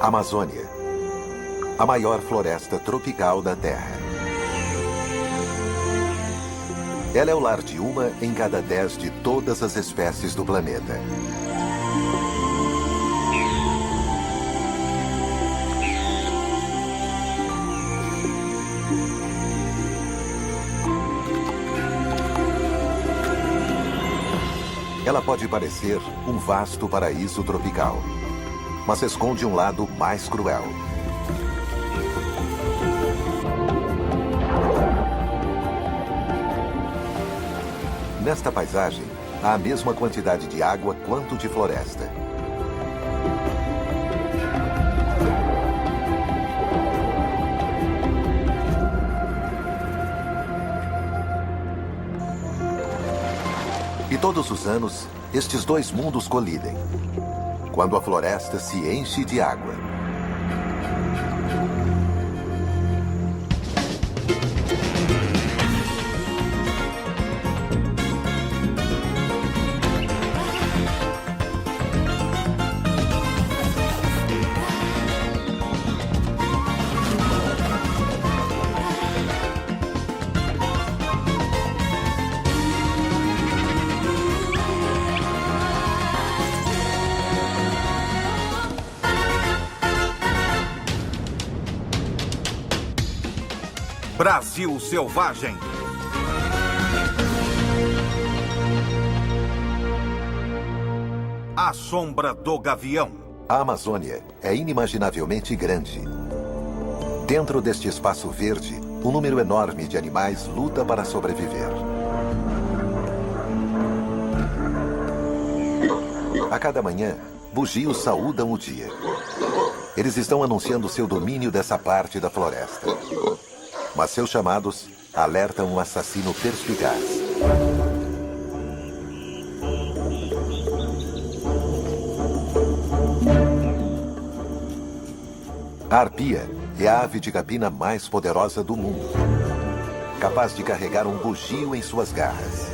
Amazônia, a maior floresta tropical da Terra. Ela é o lar de uma em cada 10 de todas as espécies do planeta. Ela pode parecer um vasto paraíso tropical, mas esconde um lado mais cruel. Nesta paisagem, há a mesma quantidade de água quanto de floresta. E todos os anos, estes dois mundos colidem, quando a floresta se enche de água. Brasil Selvagem. A Sombra do Gavião. A Amazônia é inimaginavelmente grande. Dentro deste espaço verde, um número enorme de animais luta para sobreviver. A cada manhã, bugios saúdam o dia. Eles estão anunciando seu domínio dessa parte da floresta. Mas seus chamados alertam um assassino perspicaz. A arpia é a ave de capina mais poderosa do mundo, capaz de carregar um bugio em suas garras.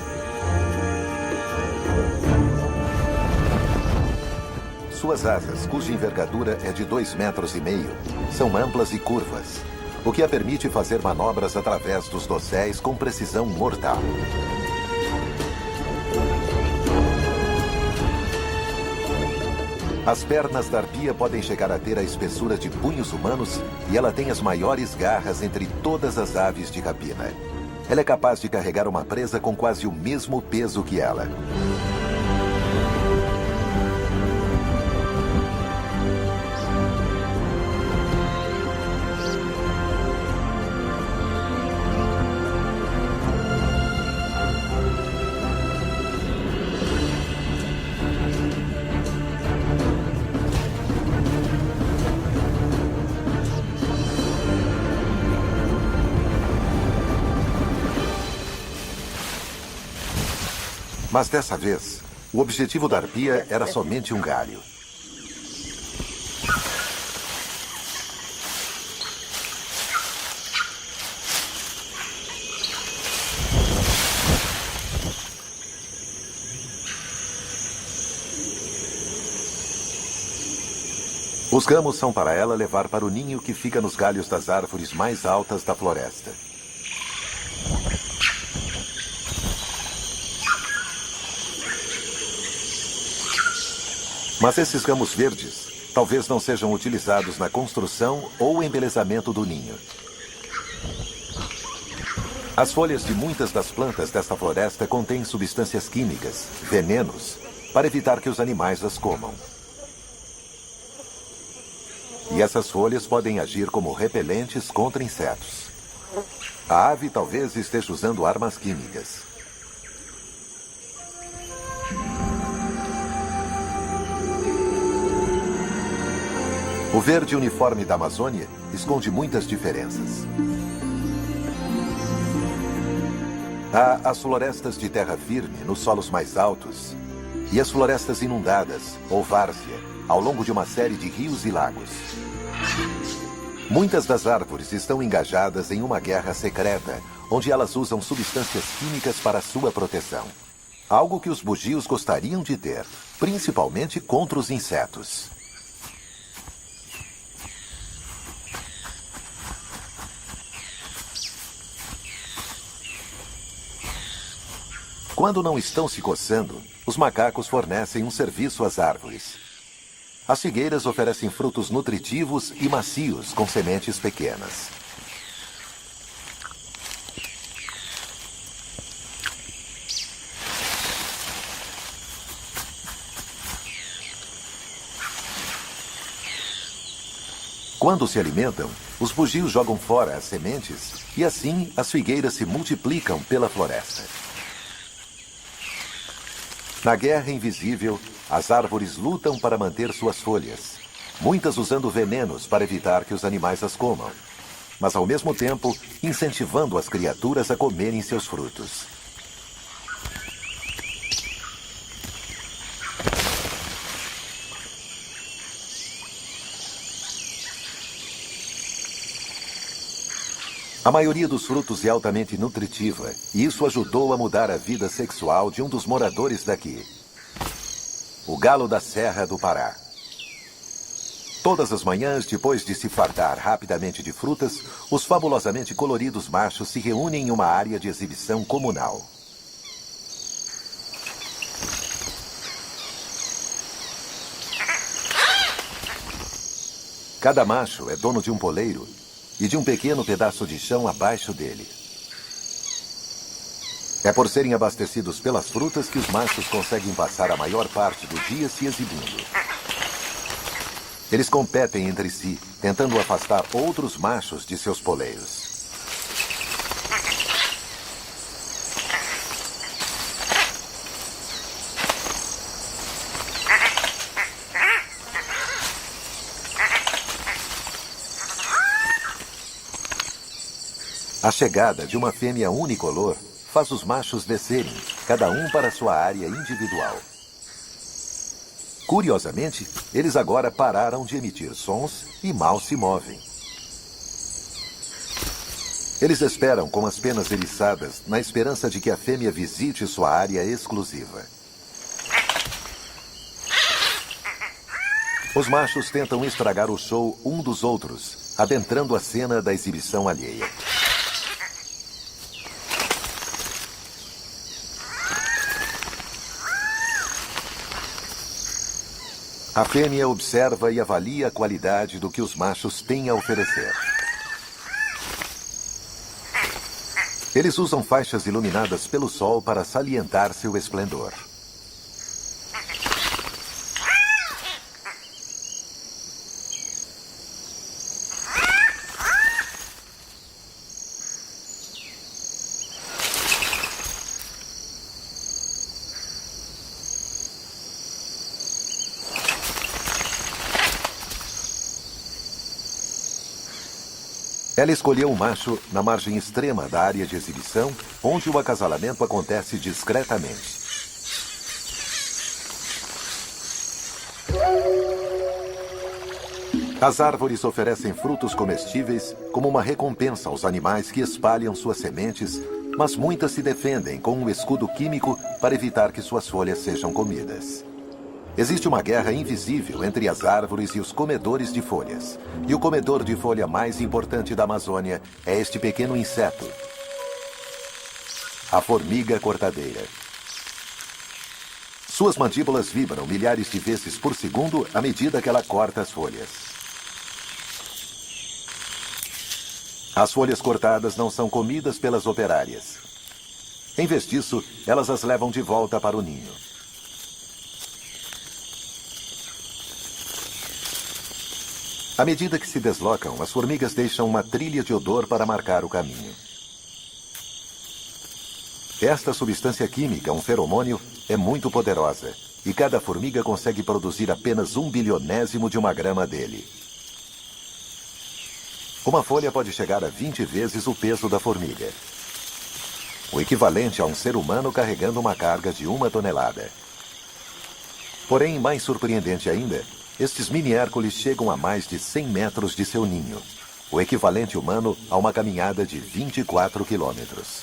Suas asas, cuja envergadura é de 2,5 metros, são amplas e curvas, o que a permite fazer manobras através dos dosséis com precisão mortal. As pernas da arpia podem chegar a ter a espessura de punhos humanos e ela tem as maiores garras entre todas as aves de rapina. Ela é capaz de carregar uma presa com quase o mesmo peso que ela. Mas dessa vez, o objetivo da arpia era somente um galho. Os gamos são para ela levar para o ninho que fica nos galhos das árvores mais altas da floresta. Mas esses ramos verdes talvez não sejam utilizados na construção ou embelezamento do ninho. As folhas de muitas das plantas desta floresta contêm substâncias químicas, venenos, para evitar que os animais as comam. E essas folhas podem agir como repelentes contra insetos. A ave talvez esteja usando armas químicas. O verde uniforme da Amazônia esconde muitas diferenças. Há as florestas de terra firme nos solos mais altos e as florestas inundadas, ou várzea, ao longo de uma série de rios e lagos. Muitas das árvores estão engajadas em uma guerra secreta, onde elas usam substâncias químicas para sua proteção. Algo que os bugios gostariam de ter, principalmente contra os insetos. Quando não estão se coçando, os macacos fornecem um serviço às árvores. As figueiras oferecem frutos nutritivos e macios com sementes pequenas. Quando se alimentam, os bugios jogam fora as sementes e assim as figueiras se multiplicam pela floresta. Na guerra invisível, as árvores lutam para manter suas folhas, muitas usando venenos para evitar que os animais as comam, mas ao mesmo tempo incentivando as criaturas a comerem seus frutos. A maioria dos frutos é altamente nutritiva, e isso ajudou a mudar a vida sexual de um dos moradores daqui. O galo da Serra do Pará. Todas as manhãs, depois de se fartar rapidamente de frutas, os fabulosamente coloridos machos se reúnem em uma área de exibição comunal. Cada macho é dono de um poleiro e de um pequeno pedaço de chão abaixo dele. É por serem abastecidos pelas frutas que os machos conseguem passar a maior parte do dia se exibindo. Eles competem entre si, tentando afastar outros machos de seus poleiros. A chegada de uma fêmea unicolor faz os machos descerem, cada um para sua área individual. Curiosamente, eles agora pararam de emitir sons e mal se movem. Eles esperam com as penas eriçadas, na esperança de que a fêmea visite sua área exclusiva. Os machos tentam estragar o show um dos outros, adentrando a cena da exibição alheia. A fêmea observa e avalia a qualidade do que os machos têm a oferecer. Eles usam faixas iluminadas pelo sol para salientar seu esplendor. Ela escolheu o macho na margem extrema da área de exibição, onde o acasalamento acontece discretamente. As árvores oferecem frutos comestíveis como uma recompensa aos animais que espalham suas sementes, mas muitas se defendem com um escudo químico para evitar que suas folhas sejam comidas. Existe uma guerra invisível entre as árvores e os comedores de folhas. E o comedor de folha mais importante da Amazônia é este pequeno inseto, a formiga cortadeira. Suas mandíbulas vibram milhares de vezes por segundo à medida que ela corta as folhas. As folhas cortadas não são comidas pelas operárias. Em vez disso, elas as levam de volta para o ninho. À medida que se deslocam, as formigas deixam uma trilha de odor para marcar o caminho. Esta substância química, um feromônio, é muito poderosa, e cada formiga consegue produzir apenas 1/bilionésimo de uma grama dele. Uma folha pode chegar a 20 vezes o peso da formiga, o equivalente a um ser humano carregando uma carga de 1 tonelada. Porém, mais surpreendente ainda, estes mini-hércules chegam a mais de 100 metros de seu ninho, o equivalente humano a uma caminhada de 24 quilômetros.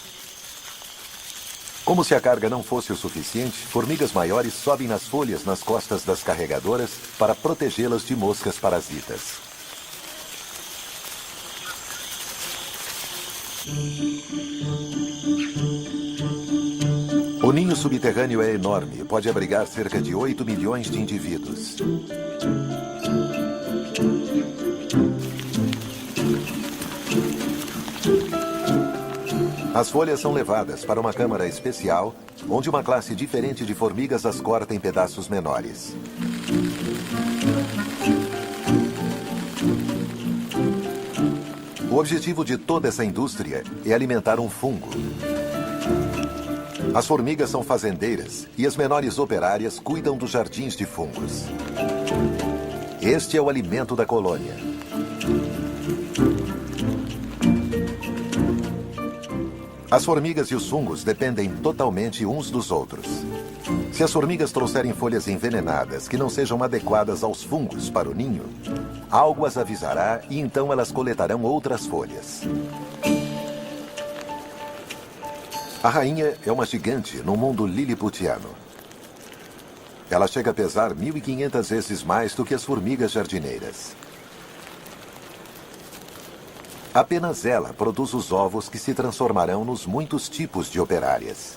Como se a carga não fosse o suficiente, formigas maiores sobem nas folhas nas costas das carregadoras para protegê-las de moscas parasitas. O O ninho subterrâneo é enorme, pode abrigar cerca de 8 milhões de indivíduos. As folhas são levadas para uma câmara especial, onde uma classe diferente de formigas as corta em pedaços menores. O objetivo de toda essa indústria é alimentar um fungo. As formigas são fazendeiras e as menores operárias cuidam dos jardins de fungos. Este é o alimento da colônia. As formigas e os fungos dependem totalmente uns dos outros. Se as formigas trouxerem folhas envenenadas que não sejam adequadas aos fungos para o ninho, algo as avisará e então elas coletarão outras folhas. A rainha é uma gigante no mundo liliputiano. Ela chega a pesar 1.500 vezes mais do que as formigas jardineiras. Apenas ela produz os ovos que se transformarão nos muitos tipos de operárias.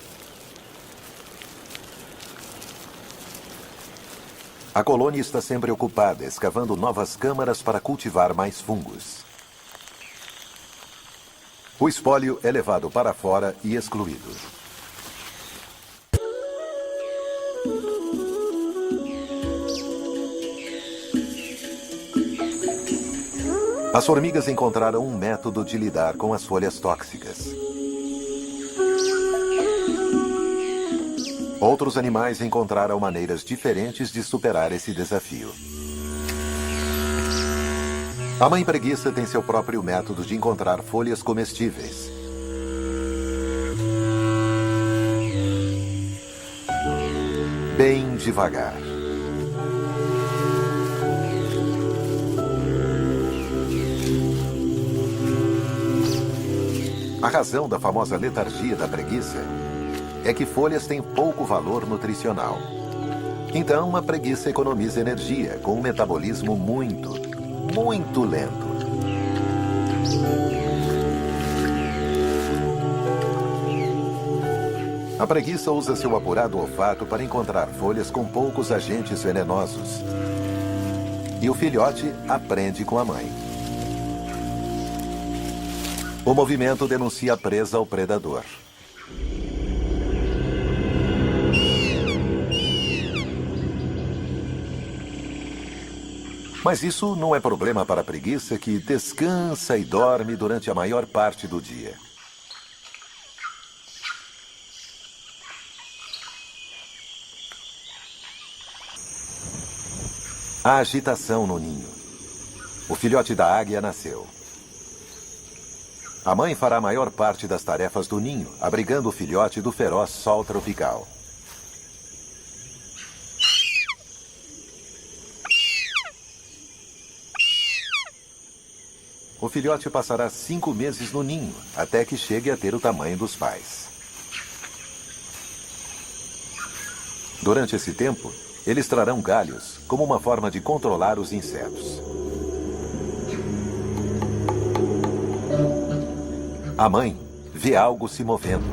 A colônia está sempre ocupada, escavando novas câmaras para cultivar mais fungos. O espólio é levado para fora e excluído. As formigas encontraram um método de lidar com as folhas tóxicas. Outros animais encontraram maneiras diferentes de superar esse desafio. A mãe preguiça tem seu próprio método de encontrar folhas comestíveis. Bem devagar. A razão da famosa letargia da preguiça é que folhas têm pouco valor nutricional. Então, a preguiça economiza energia com um metabolismo muito lento. A preguiça usa seu apurado olfato para encontrar folhas com poucos agentes venenosos. E o filhote aprende com a mãe. O movimento denuncia a presa ao predador. Mas isso não é problema para a preguiça, que descansa e dorme durante a maior parte do dia. Há agitação no ninho. O filhote da águia nasceu. A mãe fará a maior parte das tarefas do ninho, abrigando o filhote do feroz sol tropical. O filhote passará 5 meses no ninho, até que chegue a ter o tamanho dos pais. Durante esse tempo, eles trarão galhos como uma forma de controlar os insetos. A mãe vê algo se movendo.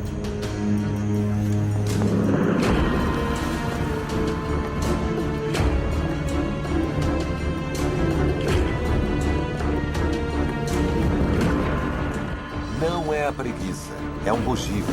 Não é a preguiça, é um bugio.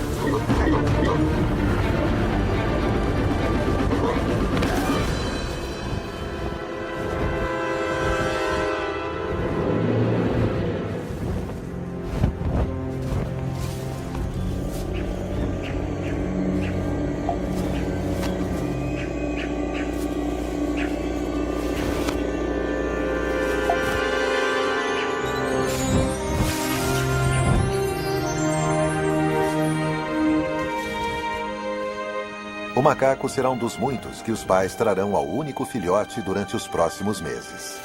O macaco será um dos muitos que os pais trarão ao único filhote durante os próximos meses.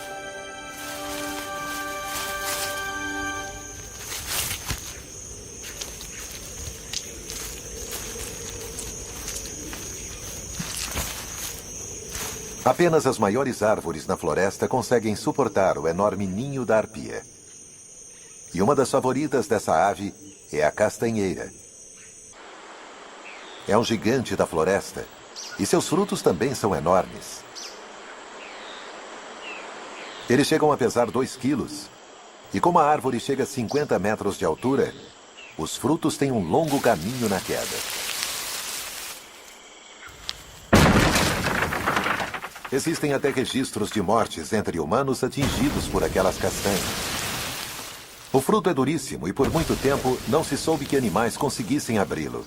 Apenas as maiores árvores na floresta conseguem suportar o enorme ninho da arpia. E uma das favoritas dessa ave é a castanheira. é um gigante da floresta e seus frutos também são enormes. Eles chegam a pesar 2 quilos. E como a árvore chega a 50 metros de altura, os frutos têm um longo caminho na queda. Existem até registros de mortes entre humanos atingidos por aquelas castanhas. O fruto é duríssimo e por muito tempo não se soube que animais conseguissem abri-lo.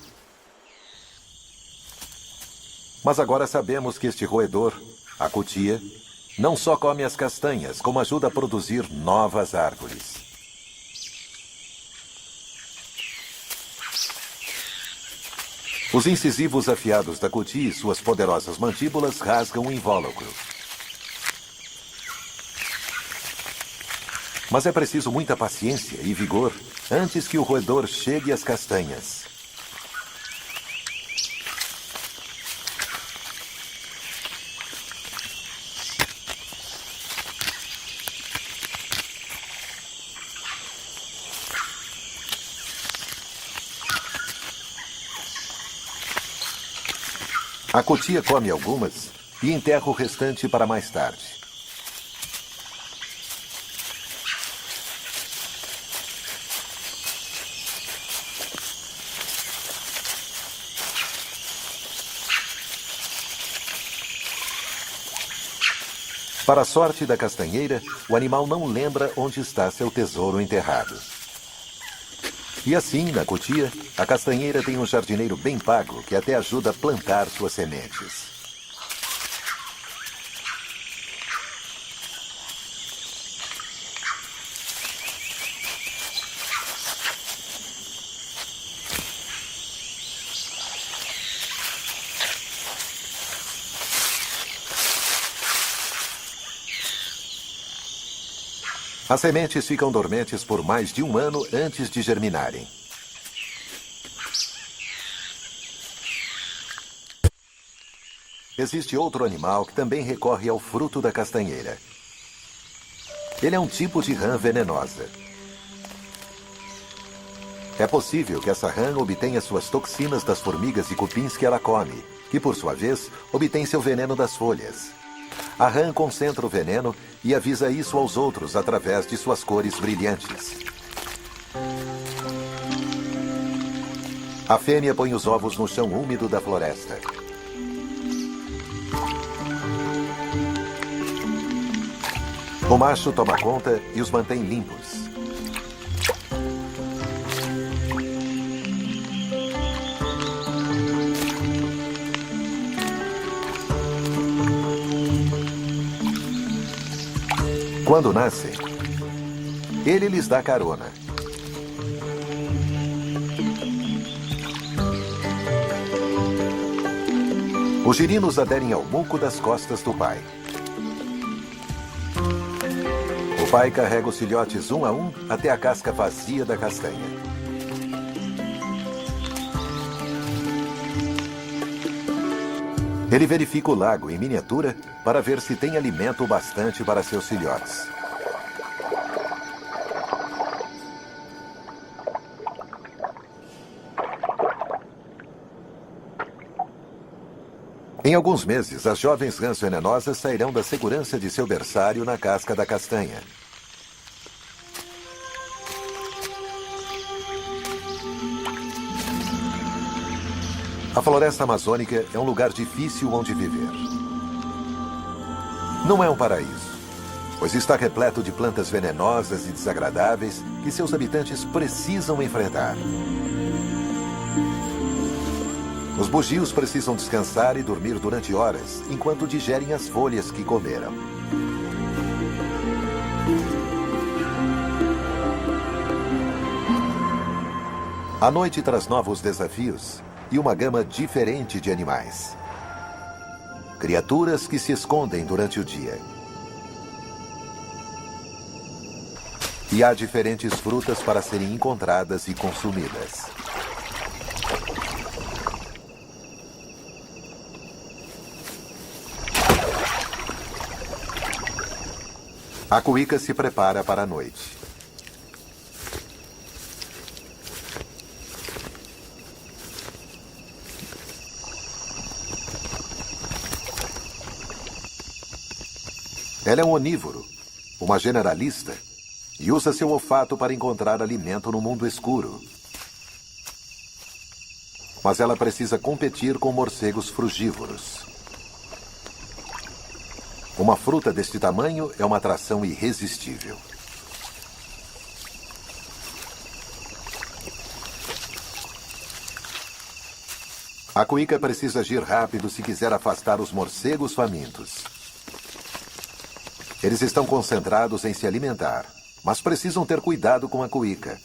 Mas agora sabemos que este roedor, a cutia, não só come as castanhas, como ajuda a produzir novas árvores. Os incisivos afiados da cutia e suas poderosas mandíbulas rasgam o invólucro. Mas é preciso muita paciência e vigor antes que o roedor chegue às castanhas. A cutia come algumas e enterra o restante para mais tarde. Para a sorte da castanheira, o animal não lembra onde está seu tesouro enterrado. E assim, na cutia, a castanheira tem um jardineiro bem pago que até ajuda a plantar suas sementes. As sementes ficam dormentes por mais de 1 ano antes de germinarem. Existe outro animal que também recorre ao fruto da castanheira. Ele é um tipo de rã venenosa. É possível que essa rã obtenha suas toxinas das formigas e cupins que ela come, que por sua vez obtém seu veneno das folhas. A rã concentra o veneno e avisa isso aos outros através de suas cores brilhantes. A fêmea põe os ovos no chão úmido da floresta. O macho toma conta e os mantém limpos. Quando nascem, ele lhes dá carona. Os girinos aderem ao muco das costas do pai. O pai carrega os filhotes um a um até a casca vazia da castanha. Ele verifica o lago em miniatura para ver se tem alimento bastante para seus filhotes. Em alguns meses, as jovens rãs venenosas sairão da segurança de seu berçário na casca da castanha. A floresta amazônica é um lugar difícil onde viver. Não é um paraíso, pois está repleto de plantas venenosas e desagradáveis que seus habitantes precisam enfrentar. Os bugios precisam descansar e dormir durante horas, enquanto digerem as folhas que comeram. A noite traz novos desafios e uma gama diferente de animais. Criaturas que se escondem durante o dia. E há diferentes frutas para serem encontradas e consumidas. A cuíca se prepara para a noite. Ela é um onívoro, uma generalista, e usa seu olfato para encontrar alimento no mundo escuro. Mas ela precisa competir com morcegos frugívoros. Uma fruta deste tamanho é uma atração irresistível. A cuíca precisa agir rápido se quiser afastar os morcegos famintos. Eles estão concentrados em se alimentar, mas precisam ter cuidado com a cuíca.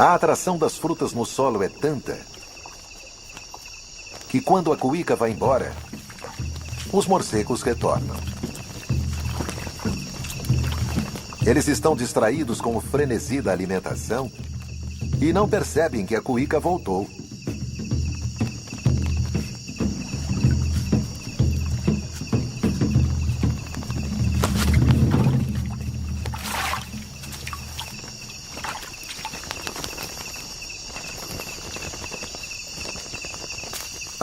A atração das frutas no solo é tanta que quando a cuíca vai embora, os morcegos retornam. Eles estão distraídos com o frenesi da alimentação e não percebem que a cuíca voltou.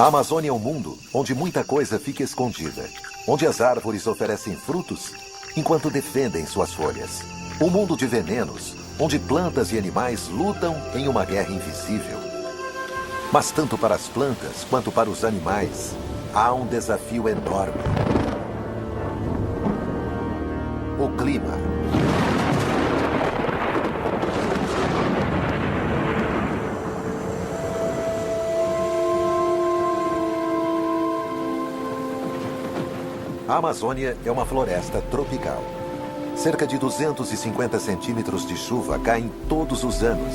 A Amazônia é um mundo onde muita coisa fica escondida, onde as árvores oferecem frutos enquanto defendem suas folhas. Um mundo de venenos, onde plantas e animais lutam em uma guerra invisível. Mas tanto para as plantas quanto para os animais, há um desafio enorme. O clima. A Amazônia é uma floresta tropical. Cerca de 250 centímetros de chuva caem todos os anos.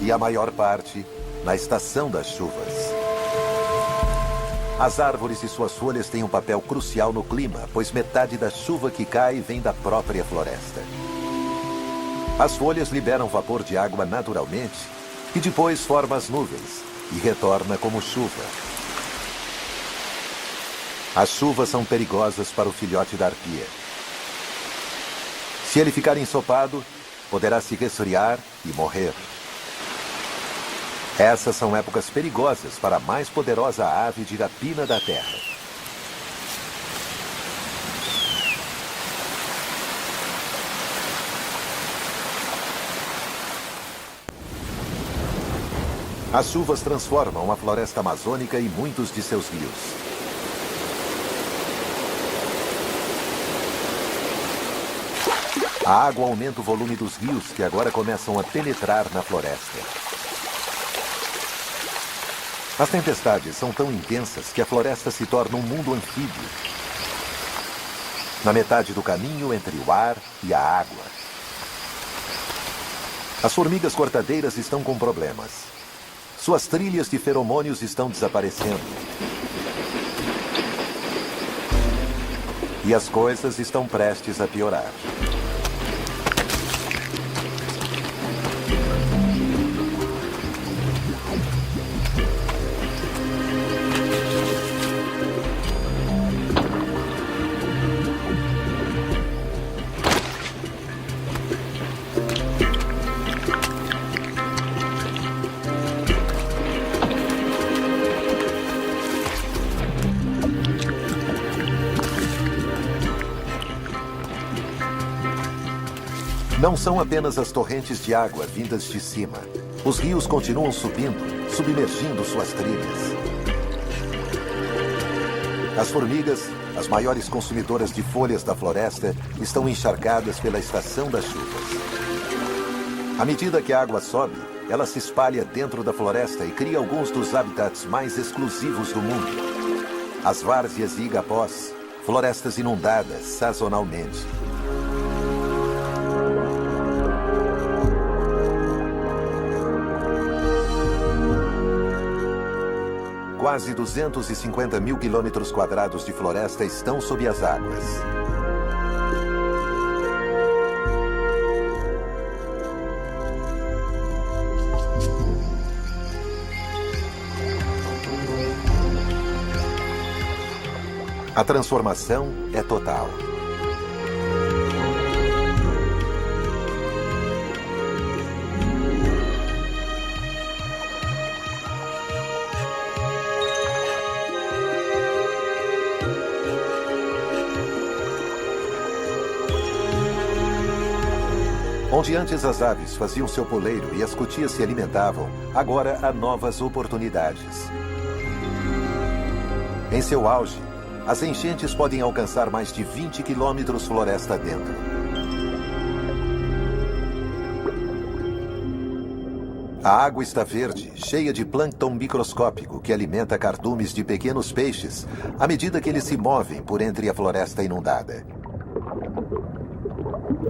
E a maior parte na estação das chuvas. As árvores e suas folhas têm um papel crucial no clima, pois metade da chuva que cai vem da própria floresta. As folhas liberam vapor de água naturalmente e depois formam as nuvens e retorna como chuva. As chuvas são perigosas para o filhote da arpia. Se ele ficar ensopado, poderá se resfriar e morrer. Essas são épocas perigosas para a mais poderosa ave de rapina da Terra. As chuvas transformam a floresta amazônica e muitos de seus rios. A água aumenta o volume dos rios que agora começam a penetrar na floresta. As tempestades são tão intensas que a floresta se torna um mundo anfíbio. Na metade do caminho entre o ar e a água. As formigas cortadeiras estão com problemas. Suas trilhas de feromônios estão desaparecendo. E as coisas estão prestes a piorar. Não são apenas as torrentes de água vindas de cima. Os rios continuam subindo, submergindo suas trilhas. As formigas, as maiores consumidoras de folhas da floresta, estão encharcadas pela estação das chuvas. À medida que a água sobe, ela se espalha dentro da floresta e cria alguns dos habitats mais exclusivos do mundo. As várzeas e igapós, florestas inundadas sazonalmente. Quase 250 mil quilômetros quadrados de floresta estão sob as águas. A transformação é total. Onde antes as aves faziam seu poleiro e as cutias se alimentavam, agora há novas oportunidades. Em seu auge, as enchentes podem alcançar mais de 20 quilômetros floresta dentro. A água está verde, cheia de plâncton microscópico que alimenta cardumes de pequenos peixes à medida que eles se movem por entre a floresta inundada.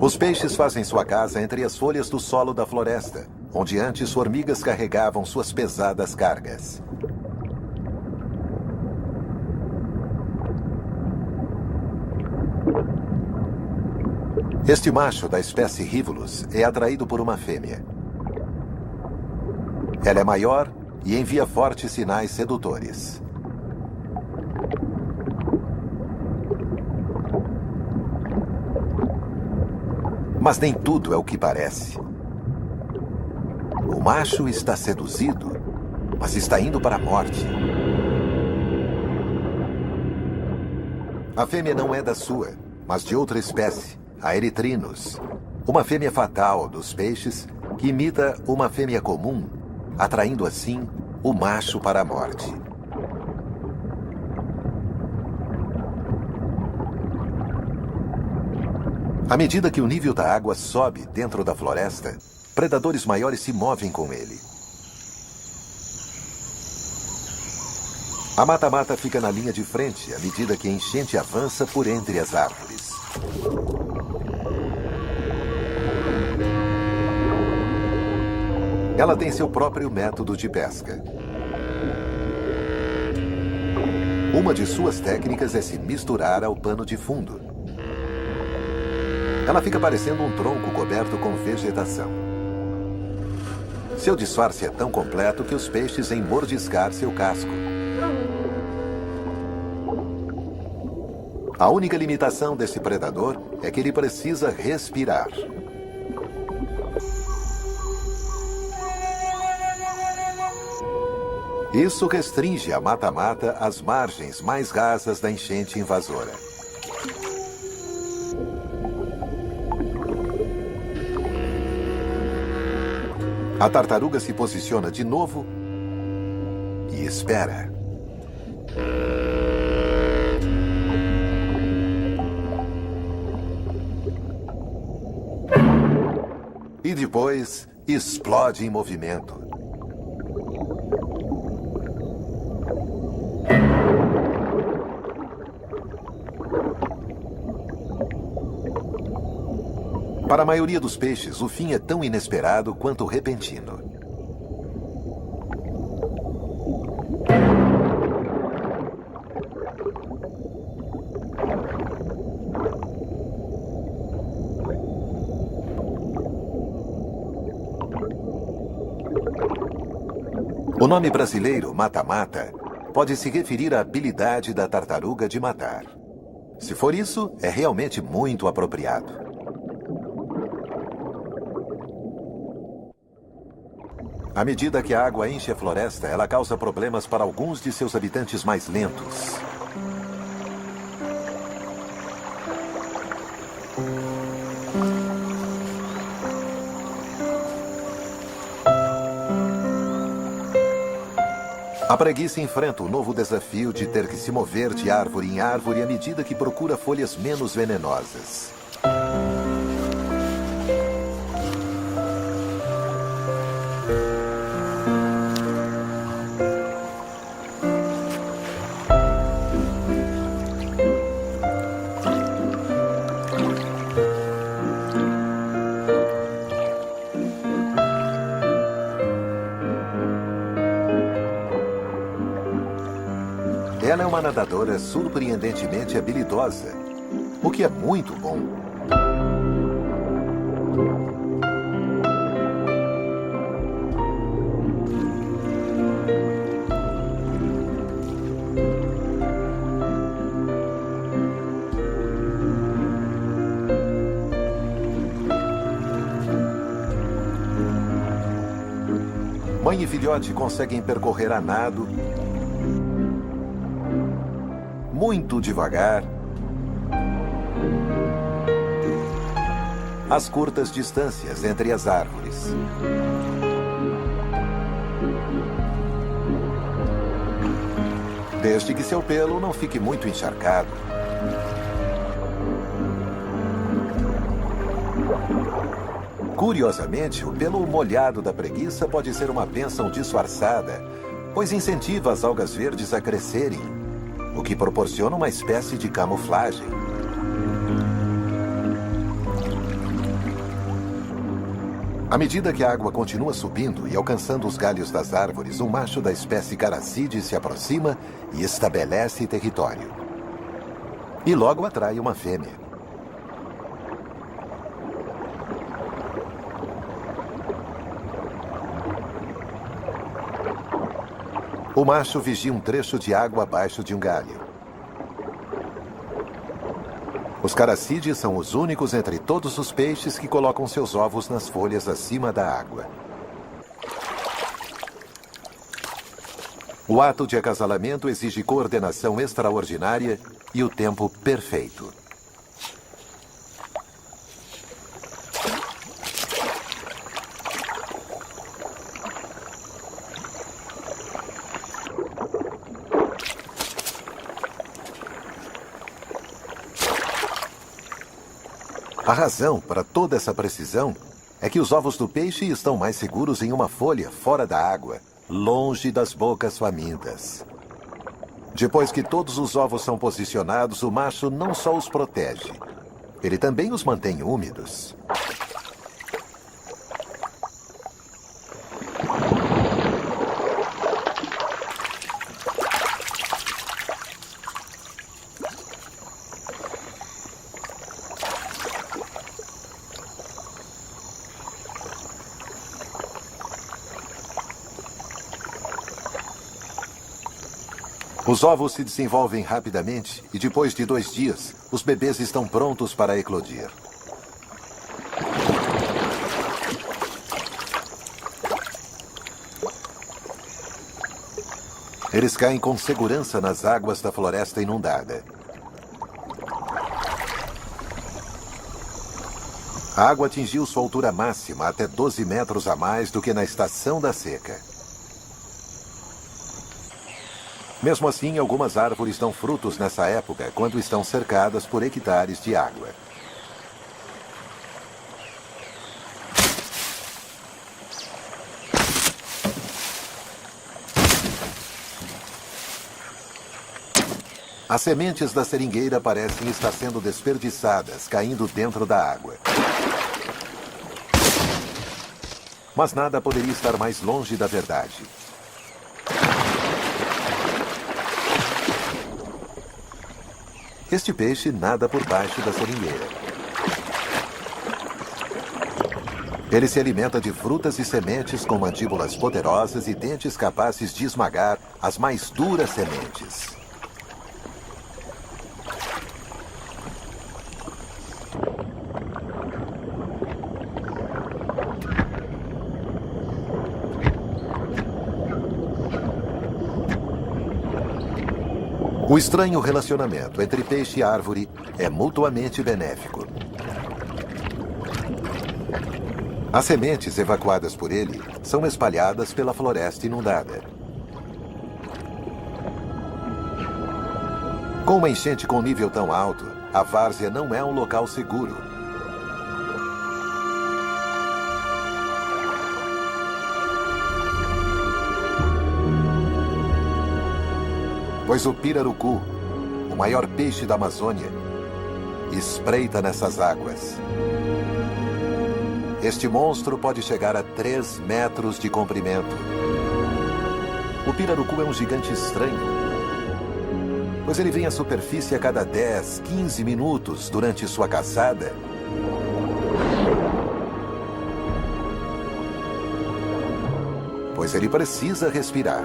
Os peixes fazem sua casa entre as folhas do solo da floresta, onde antes formigas carregavam suas pesadas cargas. Este macho da espécie Rivulus é atraído por uma fêmea. Ela é maior e envia fortes sinais sedutores. Mas nem tudo é o que parece. O macho está seduzido, mas está indo para a morte. A fêmea não é da sua, mas de outra espécie, a Erythrinus, uma fêmea fatal dos peixes que imita uma fêmea comum, atraindo assim o macho para a morte. À medida que o nível da água sobe dentro da floresta, predadores maiores se movem com ele. A mata-mata fica na linha de frente à medida que a enchente avança por entre as árvores. Ela tem seu próprio método de pesca. Uma de suas técnicas é se misturar ao pano de fundo. Ela fica parecendo um tronco coberto com vegetação. Seu disfarce é tão completo que os peixes vêm mordiscar seu casco. A única limitação desse predador é que ele precisa respirar. Isso restringe a mata-mata às margens mais rasas da enchente invasora. A tartaruga se posiciona de novo e espera. E depois explode em movimento. Para a maioria dos peixes, o fim é tão inesperado quanto repentino. O nome brasileiro, mata-mata, pode se referir à habilidade da tartaruga de matar. Se for isso, é realmente muito apropriado. À medida que a água enche a floresta, ela causa problemas para alguns de seus habitantes mais lentos. A preguiça enfrenta o novo desafio de ter que se mover de árvore em árvore à medida que procura folhas menos venenosas. Ela é uma nadadora surpreendentemente habilidosa, o que é muito bom. Mãe e filhote conseguem percorrer a nado, muito devagar, as curtas distâncias entre as árvores. Desde que seu pelo não fique muito encharcado. Curiosamente, o pelo molhado da preguiça pode ser uma bênção disfarçada, pois incentiva as algas verdes a crescerem, o que proporciona uma espécie de camuflagem. À medida que a água continua subindo e alcançando os galhos das árvores, um macho da espécie Caracide se aproxima e estabelece território. E logo atrai uma fêmea. O macho vigia um trecho de água abaixo de um galho. Os caracídeos são os únicos entre todos os peixes que colocam seus ovos nas folhas acima da água. O ato de acasalamento exige coordenação extraordinária e o tempo perfeito. A razão para toda essa precisão é que os ovos do peixe estão mais seguros em uma folha fora da água, longe das bocas famintas. Depois que todos os ovos são posicionados, o macho não só os protege, ele também os mantém úmidos. Os ovos se desenvolvem rapidamente e depois de 2 dias, os bebês estão prontos para eclodir. Eles caem com segurança nas águas da floresta inundada. A água atingiu sua altura máxima, até 12 metros a mais do que na estação da seca. Mesmo assim, algumas árvores dão frutos nessa época, quando estão cercadas por hectares de água. As sementes da seringueira parecem estar sendo desperdiçadas, caindo dentro da água. Mas nada poderia estar mais longe da verdade. Este peixe nada por baixo da seringueira. Ele se alimenta de frutas e sementes com mandíbulas poderosas e dentes capazes de esmagar as mais duras sementes. O estranho relacionamento entre peixe e árvore é mutuamente benéfico. As sementes evacuadas por ele são espalhadas pela floresta inundada. Com uma enchente com nível tão alto, a várzea não é um local seguro. Pois o pirarucu, o maior peixe da Amazônia, espreita nessas águas. Este monstro pode chegar a 3 metros de comprimento. O pirarucu é um gigante estranho, pois ele vem à superfície a cada 10, 15 minutos durante sua caçada. Pois ele precisa respirar.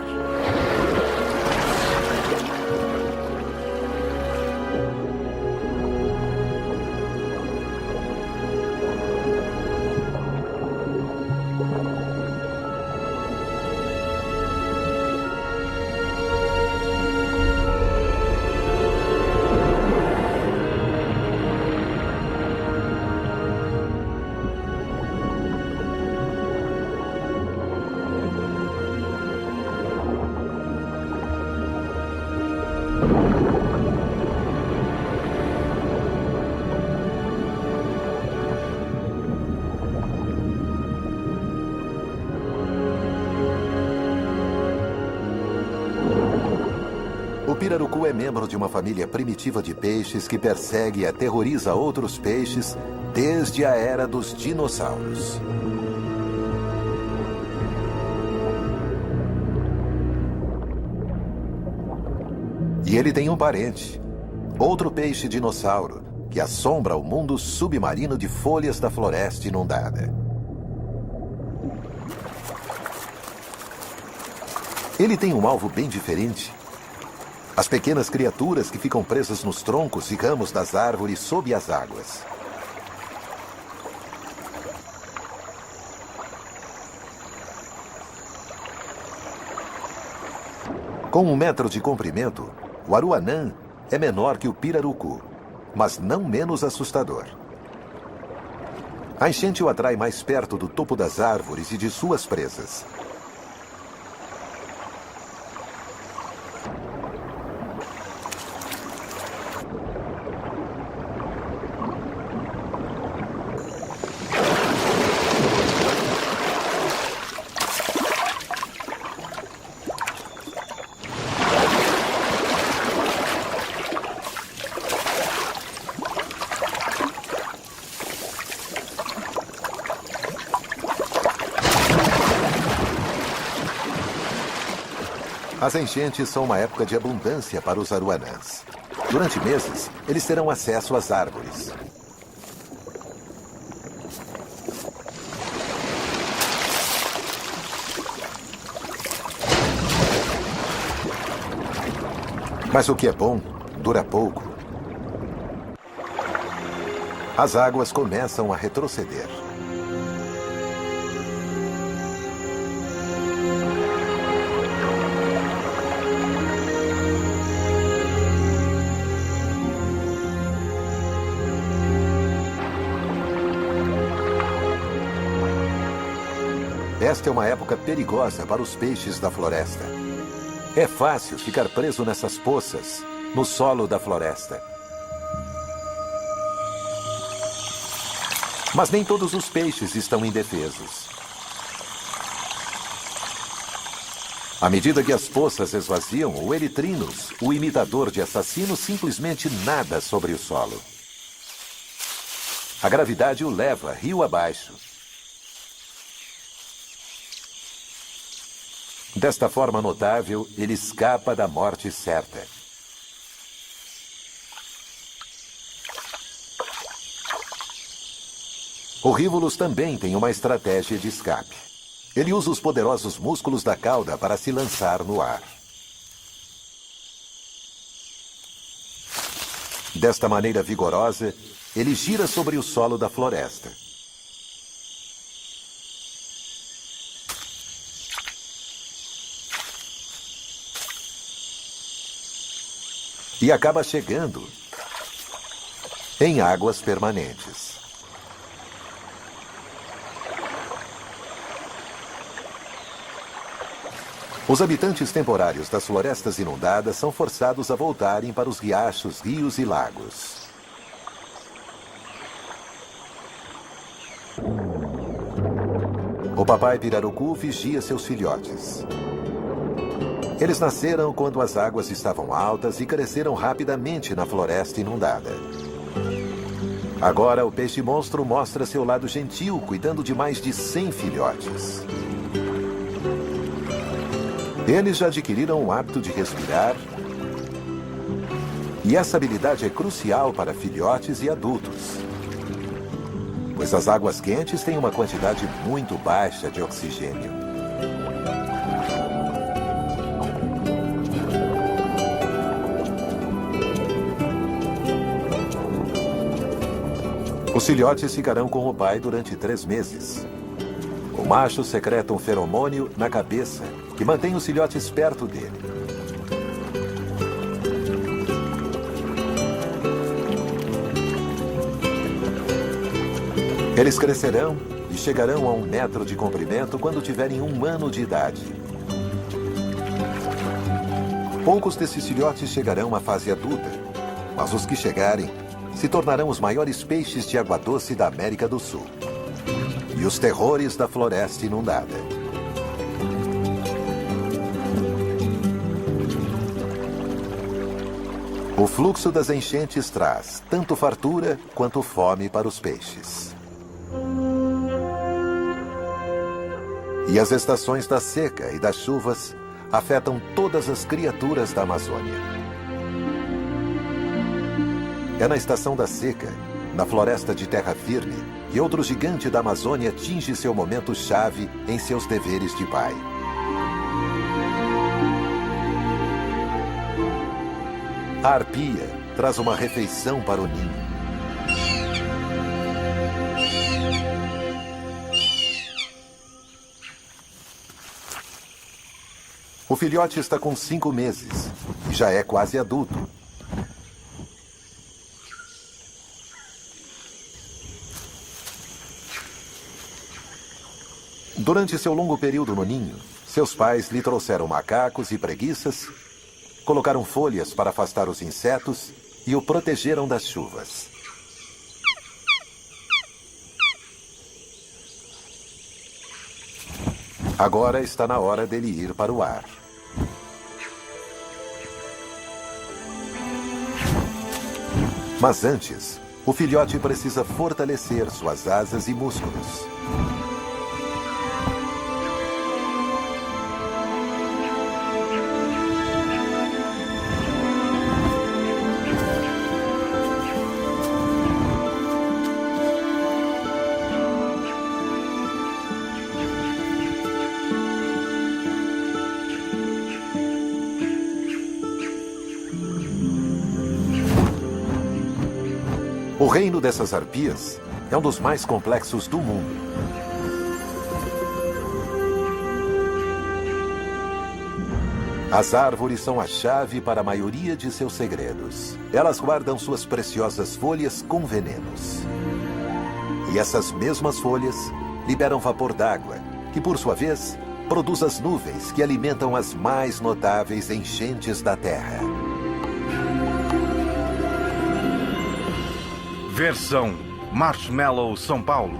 pirarucu é membro de uma família primitiva de peixes que persegue e aterroriza outros peixes desde a era dos dinossauros. E ele tem um parente, outro peixe dinossauro, que assombra o mundo submarino de folhas da floresta inundada. Ele tem um alvo bem diferente. As pequenas criaturas que ficam presas nos troncos e ramos das árvores sob as águas. Com 1 metro de comprimento, o aruanã é menor que o pirarucu, mas não menos assustador. A enchente o atrai mais perto do topo das árvores e de suas presas. As enchentes são uma época de abundância para os aruanãs. Durante meses, eles terão acesso às árvores. Mas o que é bom, dura pouco. As águas começam a retroceder. Esta é uma época perigosa para os peixes da floresta. É fácil ficar preso nessas poças, no solo da floresta. Mas nem todos os peixes estão indefesos. À medida que as poças esvaziam, o Erythrinus, o imitador de assassinos, simplesmente nada sobre o solo. A gravidade o leva rio abaixo. Desta forma notável, ele escapa da morte certa. O Rivulus também tem uma estratégia de escape. Ele usa os poderosos músculos da cauda para se lançar no ar. Desta maneira vigorosa, ele gira sobre o solo da floresta. E acaba chegando em águas permanentes. Os habitantes temporários das florestas inundadas são forçados a voltarem para os riachos, rios e lagos. O papai pirarucu vigia seus filhotes. Eles nasceram quando as águas estavam altas e cresceram rapidamente na floresta inundada. Agora, o peixe-monstro mostra seu lado gentil, cuidando de mais de 100 filhotes. Eles já adquiriram o hábito de respirar, e essa habilidade é crucial para filhotes e adultos, pois as águas quentes têm uma quantidade muito baixa de oxigênio. Os filhotes ficarão com o pai durante 3 meses. O macho secreta um feromônio na cabeça que mantém os filhotes perto dele. Eles crescerão e chegarão a 1 metro de comprimento quando tiverem 1 ano de idade. Poucos desses filhotes chegarão à fase adulta, mas os que chegarem se tornarão os maiores peixes de água doce da América do Sul. E os terrores da floresta inundada. O fluxo das enchentes traz tanto fartura quanto fome para os peixes. E as estações da seca e das chuvas afetam todas as criaturas da Amazônia. É na estação da seca, na floresta de terra firme, que outro gigante da Amazônia atinge seu momento-chave em seus deveres de pai. A arpia traz uma refeição para o ninho. O filhote está com 5 meses e já é quase adulto. Durante seu longo período no ninho, seus pais lhe trouxeram macacos e preguiças, colocaram folhas para afastar os insetos e o protegeram das chuvas. Agora está na hora dele ir para o ar. Mas antes, o filhote precisa fortalecer suas asas e músculos. O reino dessas arpias é um dos mais complexos do mundo. As árvores são a chave para a maioria de seus segredos. Elas guardam suas preciosas folhas com venenos. E essas mesmas folhas liberam vapor d'água, que por sua vez produz as nuvens que alimentam as mais notáveis enchentes da Terra. Versão Marshmallow São Paulo.